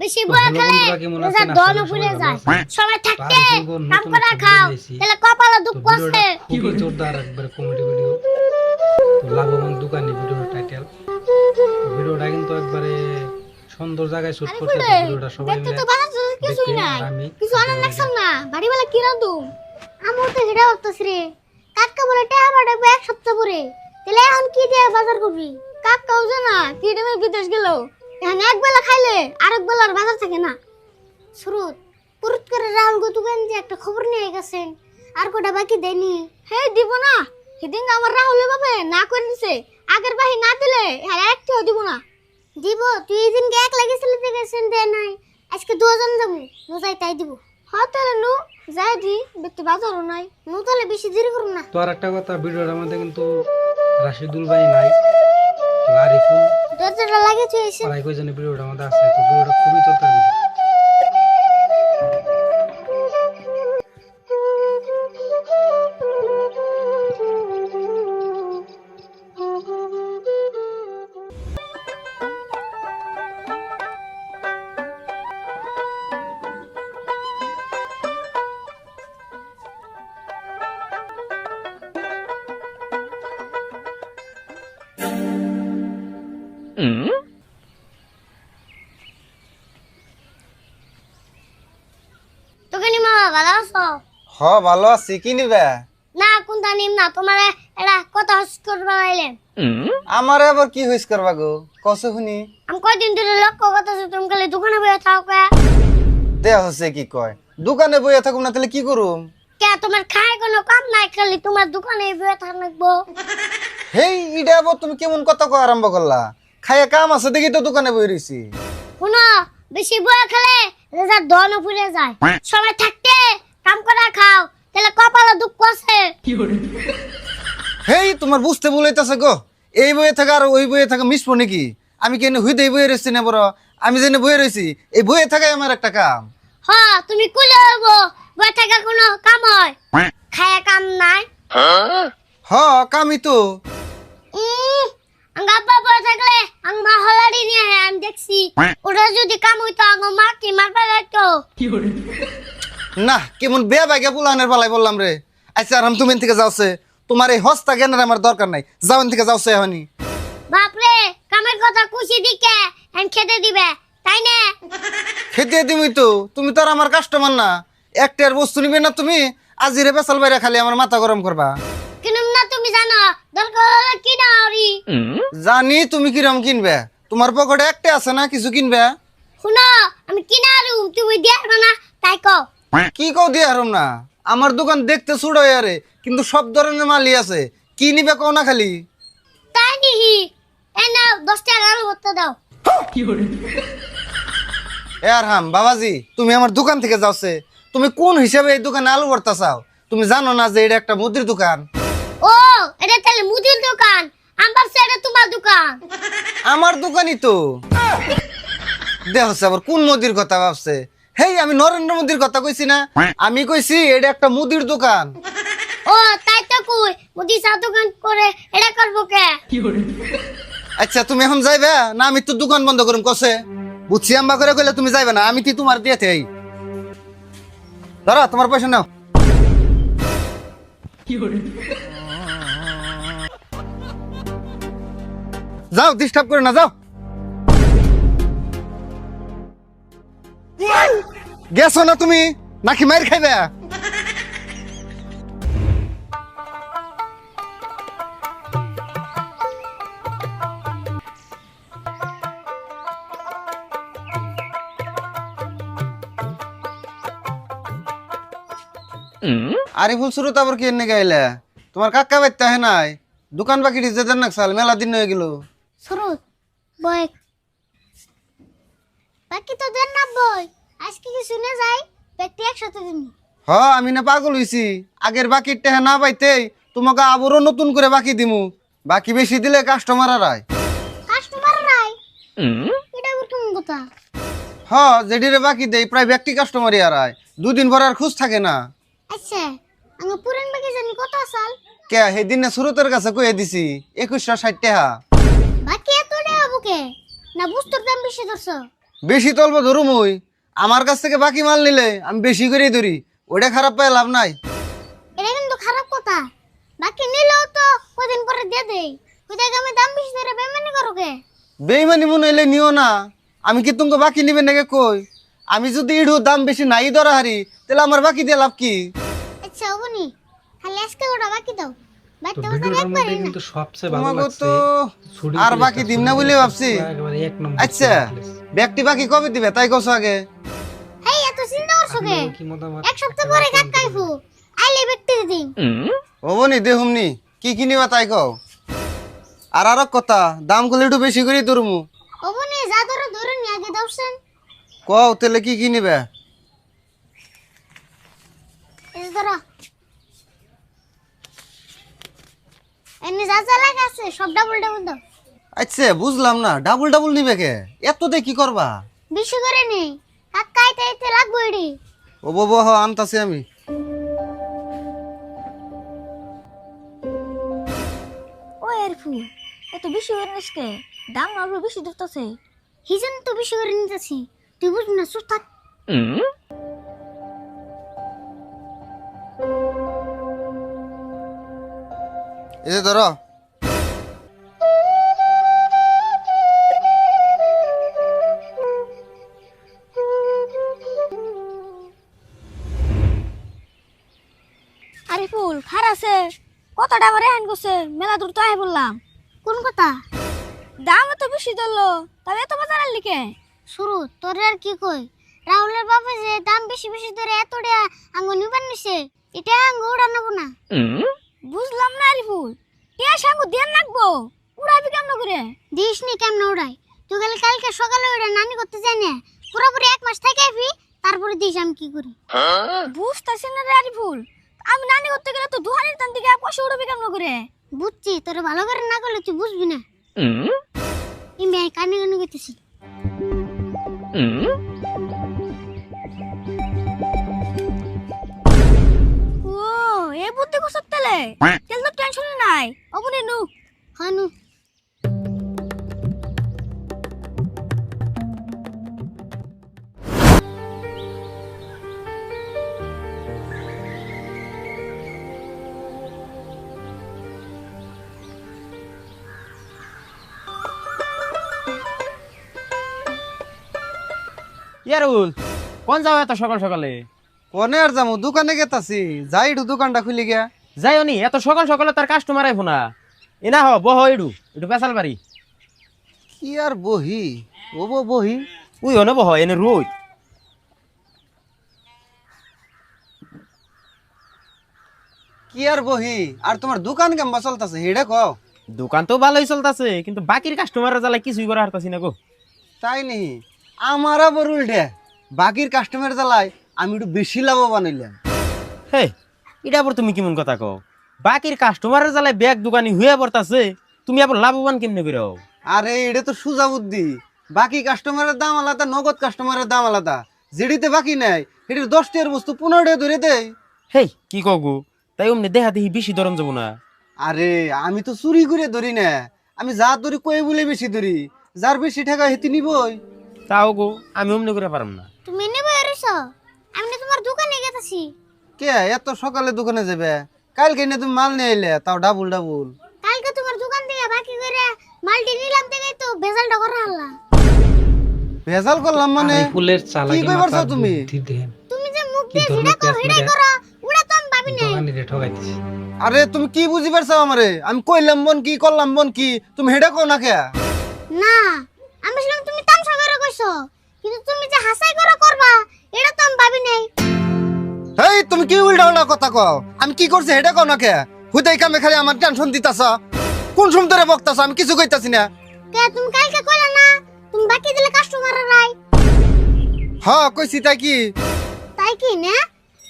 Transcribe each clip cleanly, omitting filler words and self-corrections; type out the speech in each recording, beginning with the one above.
বেশি বয়া খেলে যা দন উপরে যায় সবাই থাকতে কাম করা খাও তাহলে কপালে দুঃখ আছে খুবই জোরদার একবার কমেডি ভিডিও তো লাভবান দোকানি ভিডিওর টাইটেল ভিডিওটা কিন্তু একবারে সুন্দর জায়গায় শুট করতে ভিডিওটা সবাই দেখতে তো ভালো কিছুই নাই কিছু আনন্দ লাগছ না বাড়িওয়ালা কি রাঁধু আমার তো হেডা হচ্ছে রে কাকা বলে টাকা পাঠাবো এক সপ্তাহ পরে তাহলে এখন কি দিয়ে বাজার করবি কাকাও জানা কি দেবে বিদেশ গেল এখন এক বেলা খাইলে আরেক বেলার বাজার থাকে না সুরত পুরুত করে রাহুল গতুকান যে একটা খবর নিয়ে গেছেন আর কোটা বাকি দেয়নি হে দিব না সেদিন আমার রাহুলের বাপে না করে দিছে আগের বাহি না দিলে হ্যাঁ একটাও দিব না দিব তুই এই দিনকে এক লাগিয়েছিলি গেছেন দে নাই আজকে দুজন যাবো নু যাই তাই দিব হ্যাঁ তাহলে নু যাই দি দেখতে বাজারও নাই নু তাহলে বেশি দেরি করুন না তো আর একটা কথা ভিডিওর মধ্যে কিন্তু রাশিদুল ভাই নাই আরিফুল দরজাটা লাগিয়েছে এসে আর কয়জনের ভিডিওর মধ্যে আছে তো ভিডিওটা খুবই জোরদার ভিডিও তোকে নি মামা ভালো আছো হ ভালো আছি কি নিবে না কোনটা নিম না তোমার এটা কথা হস করবা আইলেন আমার আবার কি হইস করবা গো কসে শুনি আমি কয়দিন ধরে লক্ষ্য করতেছি তুমি খালি দোকানে বসে থাকো কে দে হচ্ছে কি কয় দোকানে বইয়া থাকুম না তাহলে কি করুম কে তোমার খায় কোনো কাম নাই খালি তোমার দোকানে বসে থাকবো হেই ইডা আবার তুমি কেমন কথা কয় আরম্ভ করলা খাইয়া কাম আছে দেখি তো দোকানে বই রইছি শুনো বেশি বয়া খেলে রেজার ধন উপরে যায় সবাই থাকতে কাম করা খাও তাহলে কপালে দুঃখ আছে হেই তোমার বুঝতে বলাইতাছে গো এই বইয়ে থাকা আর ওই বইয়ে থাকা মিশবো নাকি আমি কেন হুইদে এই বইয়ে রয়েছি না বড় আমি যেন বইয়ে রয়েছি এই বইয়ে থাকাই আমার একটা কাম হ তুমি কুলে হবো বয়া থাকা কোনো কাম হয় খায়া কাম নাই হ কামই তো আঙ্গাব্বা বয়া থাকলে আং মা হলাড়ি নিয়ে আমি দেখছি ওটা যদি কাম হইতো আঙ্গ মা কি মারবা লাগতো না কেমন বেয়া বাইকে পুলানের পালাই বললাম রে আচ্ছা আরাম তুমি থেকে যাওছে তোমার এই হস্তা জ্ঞানের আমার দরকার নাই যাওয়ান থেকে যাওছে এখনই বাপরে কামের কথা খুশি দিকে এন খেতে দিবে তাই না খেতে দিবি তো তুমি তো আর আমার কাস্টমার না একটার বস্তু নিবে না তুমি আজিরে বেসাল বাইরে খালি আমার মাথা গরম করবা কিনুম না তুমি জানো দরকার হলে কিনা আরি জানি তুমি কিরম কিনবে তোমার পকেটে একটা আছে না কিছু কিনবে শুনো আমি কিনা আরু তুমি দিয়ে না তাই কও কি কও দিয়ে হারম না আমার দোকান দেখতে ছোট আরে কিন্তু সব ধরনের মালই আছে কি নিবে কও না খালি তাই নিহি এনা 10 টাকা আলু ভর্তা দাও এ আর হাম বাবাজি তুমি আমার দোকান থেকে যাওছে তুমি কোন হিসাবে এই দোকানে আলু ভর্তা চাও তুমি জানো না যে এটা একটা মুদির দোকান ও এটা তাহলে মুদির দোকান আমার এটা তোমার দোকান আমার দোকানই তো দেখছে আবার কোন মুদির কথা ভাবছে হেই আমি নরেন্দ্র মোদির কথা কইছি না আমি কইছি এটা একটা মুদির দোকান ও তাই তো কই মুদি চা দোকান করে এটা করবো কে আচ্ছা তুমি এখন যাইবে না আমি তো দোকান বন্ধ করুম কসে বুঝছি আম্বা করে কইলে তুমি যাইবে না আমি তোমার দিয়েতে এই ধরো তোমার পয়সা নাও যাও ডিস্টার্ব করে না যাও গেছো না তুমি নাকি মাইর খাইবে আরিফুল শুরু তো আবার কি এনে গাইলে তোমার কাকা বাইতে হে নাই দোকান বাকি ডিজে দেন নাকসাল মেলা দিন হয়ে গেল সুরুত বয় বাকি তো দেন না বই আজকে কি শুনে যাই ব্যক্তি একসাথে দিন হ আমি না পাগল হইছি আগের বাকি টেহা না পাইতেই তোমাকে আবারও নতুন করে বাকি দিমু বাকি বেশি দিলে কাস্টমার আয় কাস্টমার নাই এটা কোন কথা হ যেডিরে বাকি দেই প্রায় ব্যক্তি কাস্টমারই আয় দুদিন পর আর খুঁজ থাকে না আচ্ছা আমি পুরান বাকি জানি কত সাল কে সেদিন না সুরতের কাছে কয়ে দিছি 2160 টাকা বাকি এত টাকা বুকে না বুঝতে দাম বেশি ধরছ বেশি তল্প ধরুম ওই আমার কাছ থেকে বাকি মাল নিলে আমি বেশি করেই ধরি, ওটা খারাপ পায় লাভ নাই। এটা কিন্তু খারাপ কথা। বাকি নিলেও তো কদিন পরে দিয়ে দেই। কোথায় আমি দাম বেশি ধরে বেমানি করো কে? বেইমানি মনে হইলে নিও না, আমি কি তোমাকে বাকি নিবে নাকি কই? আমি যদি ইডু দাম বেশি নাই ধরা হারি তাহলে আমার বাকি দিয়ে লাভ কি? আচ্ছা অবনি, খালি আজকে ওটা বাকি দাও। তো বাকি তো ভিডিওটার মধ্যে একবারই না। কিন্তু সবচেয়ে ভালো তোমাকে লাগছে তো ছুরি আর প্লেসটা, বাকি দিম না ছুরি বলে প্লেস ভাবছি। একেবারে এক নম্বর আচ্ছা ছুরি প্লেস। ব্যক্তি বাকি কবে দিবে তাই কছো আগে? হেই এত চিন্তা করছো কে? আপনাদের কি মতামত? এক সপ্তাহ পরে কাকাইফু আইলে ব্যক্তি দিন। হবনি দেহুমনি কি কিনিবা তাই কও। আর কথা দাম গুলো একটু বেশি করে ধরমু। অবনি যা ধরো ধরে নি আগে দাওছেন। কও তাহলে কি কিনিবে? এই যে ধরো। এনে যা যা লাগা আছে সব ডাবল ডাবল দাও। আচ্ছা বুঝলাম না, ডাবল ডাবল নিবে কে? এত দিয়ে কি করবা? বেশি করে নেই, কাকাইতে আইতে লাগবো এডি। ও বাবা হ আনতাছি আমি। ও এরফু এত বেশি করে নিসকে, দাম আরো বেশি ধরতেছে। হিজন তো বেশি করে নিতেছি, তুই বুঝবি না, চুপ থাক। এই যে ধরো। আরে ফুল খার আছে, কতটা আবার হ্যান করছে, মেলা দূর তো আই বললাম। কোন কথা? দাম তো বেশি ধরলো, তবে এত বাজার আর লিখে। শুরু তোর আর কি কই, রাহুলের বাপে যে দাম বেশি বেশি ধরে এতটা আঙ্গ নিবার নিছে, এটা আঙ্গ ওড়া নেবো না। বুঝলাম না আরে ফুল, টিয়া সাঙ্গ দেন লাগবো, উড়াবি কেমন করে? দিস নি কেমন ওড়াই, তুই খালি কালকে সকালে ওটা নানি করতে যাই না, পুরোপুরি 1 মাস থেকে আইবি, তারপরে দিস আমি কি করি। বুঝতেছি না রে আরে ফুল, আমি নানি করতে গেলে তো দুহানির টান দিকে পয়সা উড়াবি কেমন করে? বুঝছি, তোরে ভালো করে না করলে তুই বুঝবি না। ইমে আমি কানে কানে কইতেছি। ও এ বুদ্ধি কসত তেলে, তেল তো টেনশন নাই। অবনে নু হানু ইয়ারুল কোন যাও এত সকাল সকালে? কোনে আর যামু, দোকানে গেতাছি, যাই একটু দোকানটা খুলি গিয়া। যাইও নি এত সকাল সকালে তার কাস্টমার আইব না। এনা হ বহ একটু পেশাল বাড়ি। কি আর বহি, ও বহি। উই হনে বহ এনে রোদ। কি আর বহি, আর তোমার দোকান কেমবা চলতেছে হেডে কও। দোকান তো ভালোই চলতেছে, কিন্তু বাকির কাস্টমারের জ্বালা কিছুই করা হারতাছি না গো। তাই নি, আমার আবার উল্টে, বাকির কাস্টমার জ্বালায় আমি একটু বেশি লাভবান হইলাম। হে এটা আবার তুমি কেমন কথা কও? বাকির কাস্টমারের জ্বালায় ব্যাগ দোকানি হয়ে পড়তাছে, তুমি আবার লাভবান কেমনে করে? আরে এটা তো সুজা বুদ্ধি, বাকি কাস্টমারের দাম আলাদা, নগদ কাস্টমারের দাম আলাদা। যেটিতে বাকি নেয় এটির 10 টাকার বস্তু 15 টাকা ধরে দেয়। হেই কি কও গো, তাই অমনি দেহা দেখি বেশি দরম যাবো না। আরে আমি তো চুরি করে ধরি না, আমি যা ধরি কই বলে বেশি ধরি, যার বেশি টাকা হেতি নিবই। তাও গো আমি অমনি করে পারম না। তুমি নেবে এরিছো, আমি না তোমার দোকানে গেতাছি। কে এত সকালে দোকানে যাবে? কালকে না তুমি মাল নিয়ে এলে, তাও ডাবল ডাবল। কালকে তোমার দোকান থেকে বাকি করে মালটি নিলাম থেকে তো ভেজালটা করে আনলা। ভেজাল করলাম মানে? আর এই ফুলের চালাকি কি কইবার মাথার চাও তুমি? বুদ্ধি দেন। তুমি যে মুখ কি দিয়ে ধরনের যেটা কও পেঁয়াজ সেটাই মেরে? করো, ওটা তো আমি ভাবি নাই। দোকানিরে ঠকাইতেছি। আরে তুমি কি বুঝি পারছো আমারে? আমি কইলাম বন কি করলাম বন কি, তুমি হেডা কও না কে? না, আমি শুনলাম তুমি তামসা করে কইছো, কিন্তু তুমি যে হাসাই করে করবা এটা তো আমি ভাবি নাই। হেই তুমি কি উল্টা উল্টা কথা কও? আমি কি করছি হেডা কও না কে? হুদাই কামে খালি আমার টেনশন দিতাছ। কোন সুম ধরে বকতাছ? আমি কিছু কইতাছি না। কে তুমি কালকে কইলা না তুমি বাকি দিলে কাস্টমার রাই? হ্যাঁ কইছি, তাই কি? তাই কি না?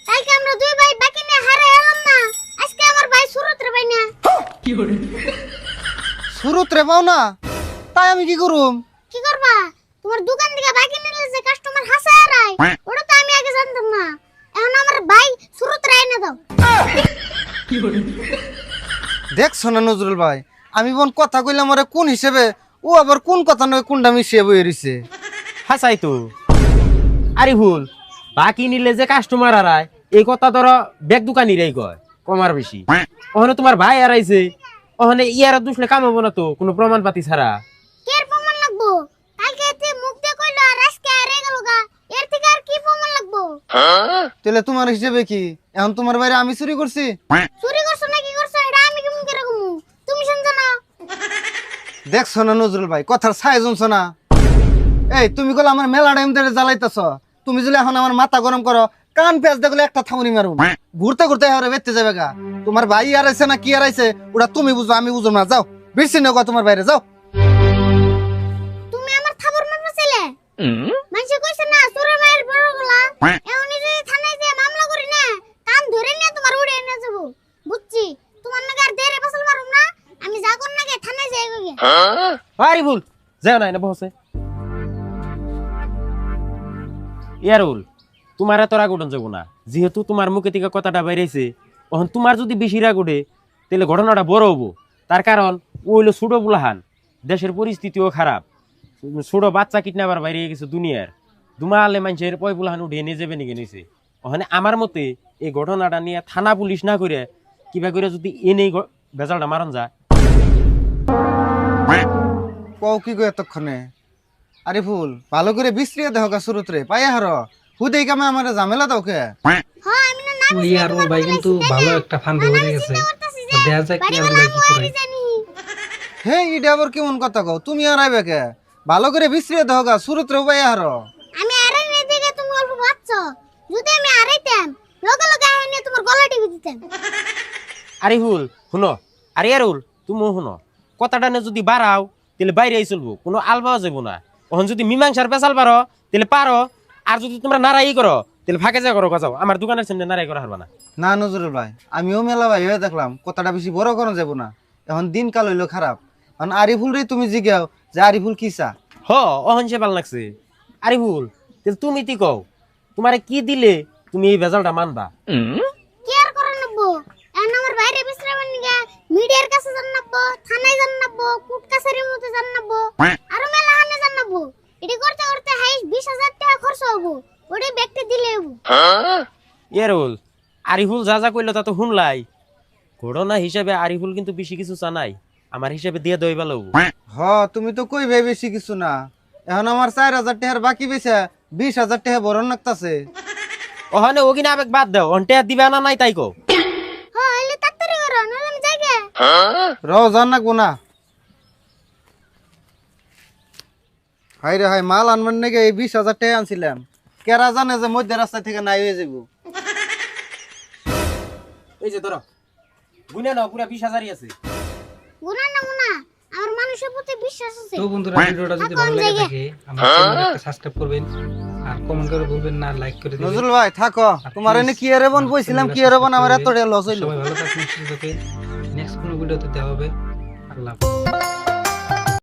কালকে আমরা দুই ভাই বাকি নিয়ে হারে এলাম না, আজকে আমার ভাই সুরত রে ভাই না। শুরুত রে পাও না, তাই আমি কি করুম? কি করবা? তোমার দোকান থেকে বাকি নিলে যে কাস্টমার হাসায় রাই, ওটা তো আমি আগে জানতাম না। এখন আমার ভাই সুরত রাই না দাও। দেখছো না নজরুল ভাই, আমি বোন কথা কইলাম আরে কোন হিসেবে, ও আবার কোন কথা নয় কোনটা মিশিয়ে বই রইছে। হাসাই তো আরিফুল বাকি নিলে যে কাস্টমার আরায় এই কথা ধরো ব্যাগ দোকানিরাই কয় কমার বেশি ওখানে তোমার ভাই আরাইছে ওখানে ইয়ারা দুসলে কামাবো না তো কোনো প্রমাণ পাতি ছাড়া কি এর প্রমাণ লাগবো? কালকে এতে মুখ দিয়ে কইলো আর আজকে আরে গেল গা। এর থেকে আর কি প্রমাণ লাগবো? তাহলে তোমার হিসেবে কি এখন তোমার বাইরে আমি চুরি করছি? চুরি করছো না কি করছো এটা আমি কেমন করে কমু? তুমি শুনছো না? দেখছো না নজরুল ভাই কথার ছায় জমছো না? এই তুমি কল আমার মেলা টাইম ধরে জ্বালাইতেছ, তুমি যদি এখন আমার মাথা গরম করো কান পেঁচ দেখলে একটা থামুনি মারু ঘুরতে ঘুরতে হারে বেঁচতে যাবে গা। তোমার ভাই আরাইছে না কি আরাইছে ওটা তুমি বুঝো আমি বুঝো না। যাও বেশি না তোমার বাইরে যাও। তুমি আমার থাবর মারবা ছেলে। মানুষে কইছে না চোরের মায়ের বড় গলা। এখন যদি থানায় যে মামলা করি না কান ধরে নিয়ে তোমার উড়ে এনে যাবো। বুঝছি তোমার নাকি আর দেরে পাছল মারুম না। আমি যা কর নাকি থানায় যাই গিয়ে। আরিফুল যাও না এনে বসে ইয়ারুল তোমার এত রাগ উঠন যাবো না যেহেতু তোমার মুখে থেকে কথাটা বাইরেছে তখন তোমার যদি বেশি রাগ উঠে তাহলে ঘটনাটা বড় হবো তার কারণ ও হইলো ছোট বুলাহান দেশের পরিস্থিতিও খারাপ ছোট বাচ্চা কিডন্যাপার বাইরে গেছে দুনিয়ার দুমালে মানুষের পয় বুলাহান উঠিয়ে নিয়ে যাবে নিকে নিছে ওখানে আমার মতে এই ঘটনাটা নিয়ে থানা পুলিশ না করে কিবা করে যদি এনেই বেজালটা মারন যায় কও কি গো এতক্ষণে? আরে ফুল ভালো করে বিশ্রিয়ে দেহ গা শুরুতে পাইয়া হার হুদেই কামে আমার ঝামেলা দাও কে? হ্যাঁ আমি না নাম ওই আর ভাই কিন্তু ভালো একটা ফান্ডে হয়ে গেছে দেখা যাক কি আর কি করে। জানি। হে ইডা আবার কেমন কথা কও? তুমি আর আইবে কে? ভালো করে বিশ্রিয়ে দেহ গা শুরুতে পাইয়া হার। আমি আরে নে দেখে তুমি অল্প ভাবছো। যদি আমি আরাইতাম লগে লগে এনে তোমার গলা টিপে দিতাম। আরিফুল শুনো আরে আরুল তুমিও শুনো কথাটা নিয়ে যদি বাড়াও তাহলে বাইরে চলবো কোনো আল পাওয়া যাবো না ওখান যদি মীমাংসার পেশাল পারো তাহলে পারো আর যদি তোমরা নারাই করো তাহলে ফাঁকে যা করো যাও আমার দোকানের সামনে নারাই করা হারবা না না নজরুল ভাই আমিও মেলা ভাই হয়ে দেখলাম কথাটা বেশি বড় করা যাব না। এখন দিনকাল হইলো খারাপ। এখন আরিফুল রে তুমি জিগাও যে আরিফুল কি চা? হ অহন সে ভাল লাগছে আরিফুল তাহলে তুমি কি কও তোমারে কি দিলে তুমি এই বেজালটা মানবা? কি আর করা নাবো? এখন আমার বাইরে বিশ্রামের নিগা মিডিয়ার কাছে যান নাবো, থানায় যান নাবো, কোর্ট কাছারির মধ্যে যান নাবো, আর মেলা হানে যান নাবো। এটি করতে করতে হাইস 20,000 টাকা খরচ হবো। ওটাই ব্যক্তি দিলে হবো। ইয়ারুল আরিফুল যা যা কইলো তা তো শুনলাই ঘটনা হিসাবে আরিফুল কিন্তু বেশি কিছু চানাই আমার হিসাবে দিয়ে দই ভালো হ তুমি তো কই ভাই বেশি কিছু না। এখন আমার 4,000 টাকার বাকি বেচা 20,000 টাকা বড় নাকতাছে। ওখানে ও কিনা আবেগ বাদ দাও অন্টে দিবে না নাই তাই কো হ্যাঁ এলে তাড়াতাড়ি করো নাহলে আমি যাই গে। জান নাকবো না। হাই রে হাই মাল আনবার নাকি এই 20,000 টাকা আনছিলাম কেরা জানে যে মধ্যে রাস্তা থেকে নাই হয়ে যাব। এই যে ধরো গুনে নাও পুরা 20,000ই আছে গুনা না মুনা আমার মানুষের প্রতি বিশ্বাস আছে। তো বন্ধুরা ভিডিওটা যদি ভালো লাগে থাকে আমার চ্যানেলটা একটা সাবস্ক্রাইব করবেন আর কমেন্ট করে বলবেন না লাইক করে দিবেন। নজরুল ভাই থাকো তোমার এনে কি এর বন বইছিলাম কি এর বন আমার এত লস হইলো। সবাই ভালো থাকুন সুস্থ থাকুন নেক্সট কোনো ভিডিওতে দেখা হবে। আল্লাহ হাফেজ।